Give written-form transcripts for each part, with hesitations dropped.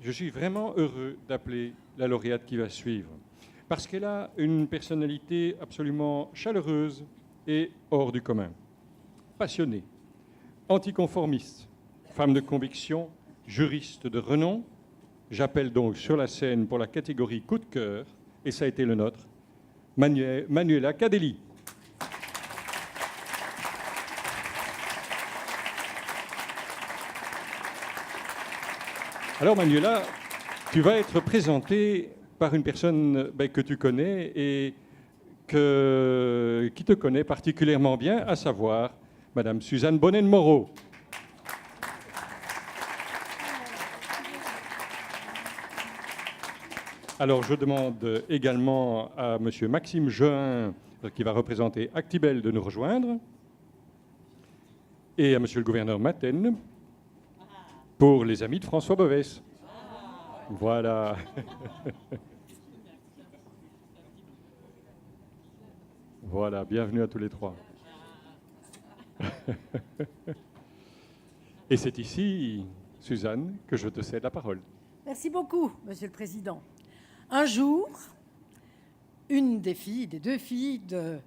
je suis vraiment heureux d'appeler la lauréate qui va suivre, parce qu'elle a une personnalité absolument chaleureuse et hors du commun. Passionnée, anticonformiste, femme de conviction, juriste de renom, j'appelle donc sur la scène pour la catégorie coup de cœur, et ça a été le nôtre, Manuela Cadelli. Alors Manuela, tu vas être présentée par une personne que tu connais et qui te connaît particulièrement bien, à savoir Madame Suzanne Bonnet-Moreau. Alors je demande également à Monsieur Maxime Jehin, qui va représenter Actibel, de nous rejoindre, et à Monsieur le gouverneur Maten, pour les amis de François Bovès. Voilà. Voilà, bienvenue à tous les trois. Et c'est ici, Suzanne, que je te cède la parole. Merci beaucoup, Monsieur le Président. Un jour, une des deux filles de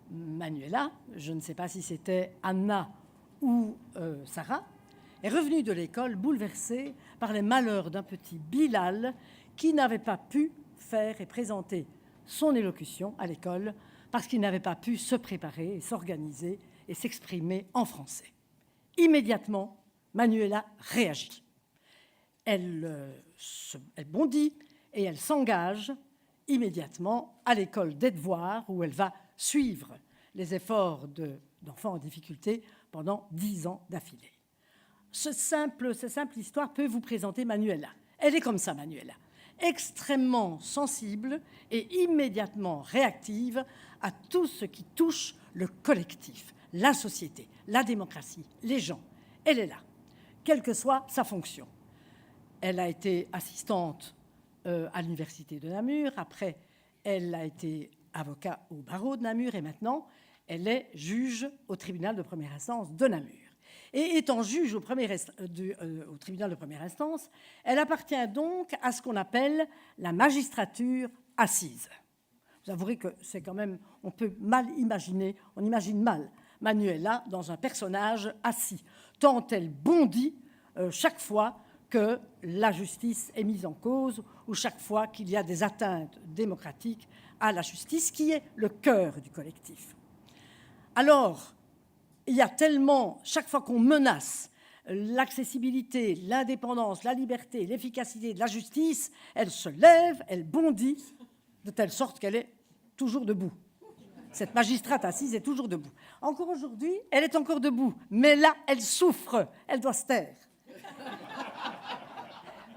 Manuela, je ne sais pas si c'était Anna ou Sarah, est revenue de l'école bouleversée par les malheurs d'un petit Bilal qui n'avait pas pu faire et présenter son élocution à l'école parce qu'il n'avait pas pu se préparer et s'organiser et s'exprimer en français. Immédiatement, Manuela réagit. Elle bondit et elle s'engage immédiatement à l'école des devoirs où elle va suivre les efforts d'enfants en difficulté pendant 10 ans d'affilée. Cette simple histoire peut vous présenter Manuela. Elle est comme ça, Manuela, extrêmement sensible et immédiatement réactive à tout ce qui touche le collectif, la société, la démocratie, les gens. Elle est là, quelle que soit sa fonction. Elle a été assistante à l'université de Namur, après elle a été avocat au barreau de Namur et maintenant elle est juge au tribunal de première instance de Namur. Et étant juge au tribunal de première instance, elle appartient donc à ce qu'on appelle la magistrature assise. Vous avouerez que c'est quand même, on peut mal imaginer, on imagine mal Manuela dans un personnage assis, tant elle bondit chaque fois que la justice est mise en cause ou chaque fois qu'il y a des atteintes démocratiques à la justice, qui est le cœur du collectif. Alors, il y a tellement, chaque fois qu'on menace l'accessibilité, l'indépendance, la liberté, l'efficacité de la justice, elle se lève, elle bondit, de telle sorte qu'elle est toujours debout. Cette magistrate assise est toujours debout. Encore aujourd'hui, elle est encore debout, mais là, elle souffre, elle doit se taire.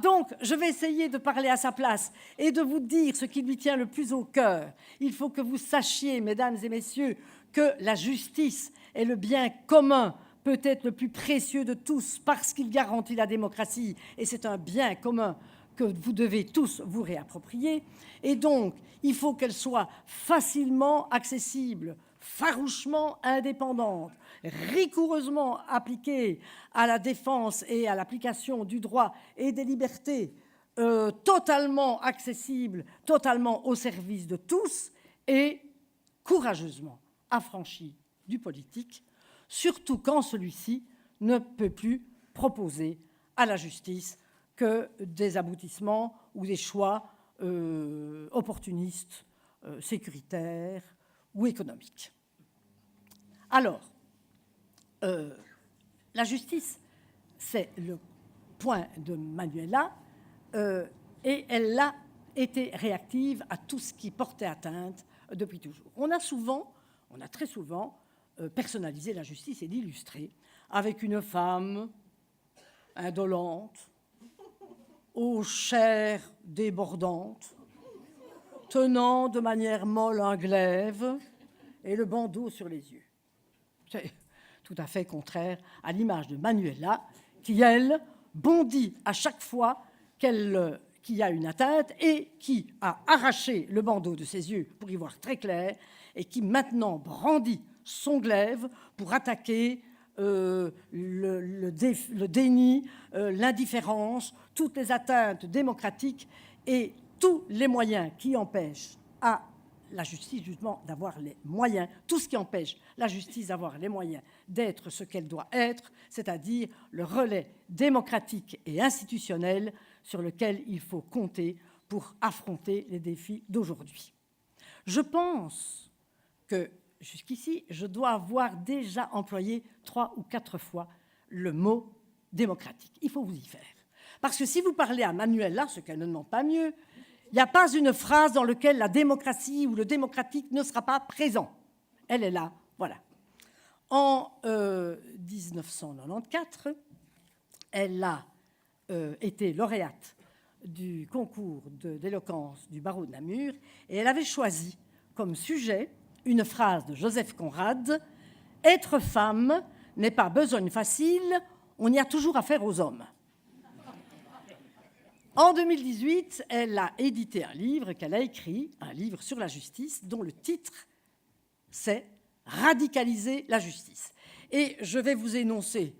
Donc, je vais essayer de parler à sa place et de vous dire ce qui lui tient le plus au cœur. Il faut que vous sachiez, mesdames et messieurs, que la justice est le bien commun, peut-être le plus précieux de tous, parce qu'il garantit la démocratie. Et c'est un bien commun que vous devez tous vous réapproprier. Et donc, il faut qu'elle soit facilement accessible, farouchement indépendante, rigoureusement appliquée à la défense et à l'application du droit et des libertés, totalement accessible, totalement au service de tous et courageusement affranchie du politique, surtout quand celui-ci ne peut plus proposer à la justice que des aboutissements ou des choix opportunistes, sécuritaires ou économiques. Alors, la justice, c'est le point de Manuela, et elle a été réactive à tout ce qui portait atteinte depuis toujours. On a très souvent personnalisé la justice et l'illustré avec une femme indolente, aux chairs débordantes, tenant de manière molle un glaive et le bandeau sur les yeux. C'est tout à fait contraire à l'image de Manuela, qui, elle, bondit à chaque fois qu'il y a une atteinte et qui a arraché le bandeau de ses yeux pour y voir très clair et qui maintenant brandit son glaive pour attaquer le déni, l'indifférence, toutes les atteintes démocratiques et tous les moyens qui empêchent à la justice, justement, d'avoir les moyens, tout ce qui empêche la justice d'avoir les moyens d'être ce qu'elle doit être, c'est-à-dire le relais démocratique et institutionnel sur lequel il faut compter pour affronter les défis d'aujourd'hui. Je pense que, jusqu'ici, je dois avoir déjà employé 3 ou 4 fois le mot démocratique. Il faut vous y faire. Parce que si vous parlez à Manuela, ce qu'elle ne demande pas mieux, il n'y a pas une phrase dans laquelle la démocratie ou le démocratique ne sera pas présent. Elle est là, voilà. En 1994, elle a été lauréate du concours d'éloquence du barreau de Namur et elle avait choisi comme sujet une phrase de Joseph Conrad « Être femme n'est pas besogne facile, on y a toujours affaire aux hommes ». En 2018, elle a édité un livre qu'elle a écrit, un livre sur la justice, dont le titre, c'est « Radicaliser la justice ». Et je vais vous énoncer,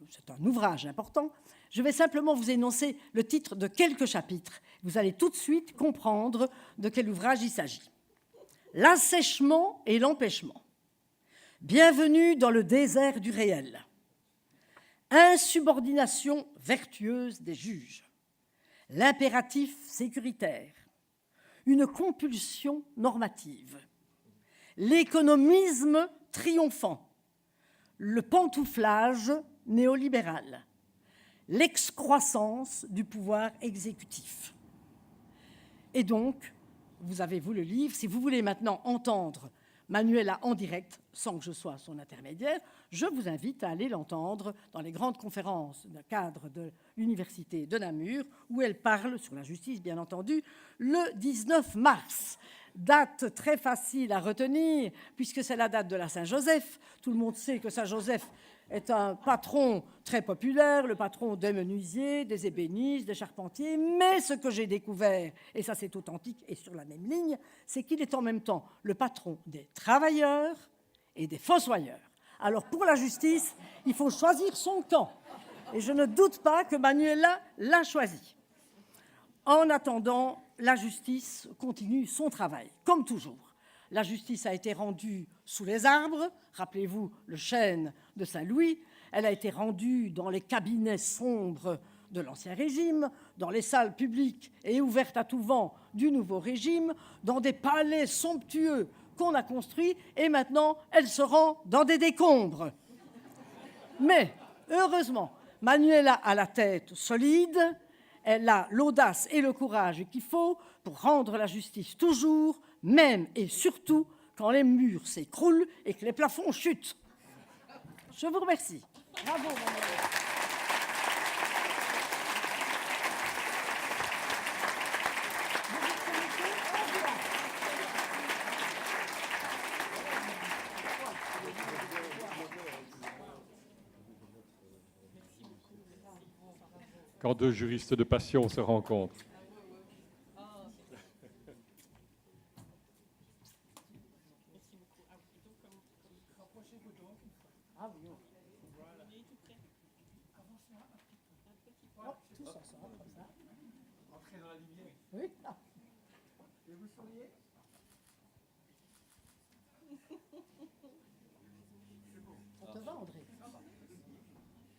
c'est un ouvrage important, je vais simplement vous énoncer le titre de quelques chapitres. Vous allez tout de suite comprendre de quel ouvrage il s'agit. L'assèchement et l'empêchement. Bienvenue dans le désert du réel. Insubordination vertueuse des juges. L'impératif sécuritaire, une compulsion normative, l'économisme triomphant, le pantouflage néolibéral, l'excroissance du pouvoir exécutif. Et donc, vous avez, vous, le livre. Si vous voulez maintenant entendre Manuela en direct, sans que je sois son intermédiaire, je vous invite à aller l'entendre dans les grandes conférences de cadre de l'Université de Namur, où elle parle sur la justice, bien entendu, le 19 mars. Date très facile à retenir, puisque c'est la date de la Saint-Joseph. Tout le monde sait que Saint-Joseph est un patron très populaire, le patron des menuisiers, des ébénistes, des charpentiers. Mais ce que j'ai découvert, et ça c'est authentique et sur la même ligne, c'est qu'il est en même temps le patron des travailleurs et des fossoyeurs. Alors pour la justice, il faut choisir son camp. Et je ne doute pas que Manuela l'a choisi. En attendant, la justice continue son travail, comme toujours. La justice a été rendue sous les arbres, rappelez-vous le chêne de Saint-Louis, elle a été rendue dans les cabinets sombres de l'Ancien Régime, dans les salles publiques et ouvertes à tout vent du Nouveau Régime, dans des palais somptueux qu'on a construits, et maintenant elle se rend dans des décombres. Mais, heureusement, Manuela a la tête solide, elle a l'audace et le courage qu'il faut pour rendre la justice toujours, même et surtout quand les murs s'écroulent et que les plafonds chutent. Je vous remercie. Bravo, Manuela. Quand deux juristes de passion se rencontrent. Tous ensemble, comme ça. Entrez dans la lumière. Oui. Et vous souriez.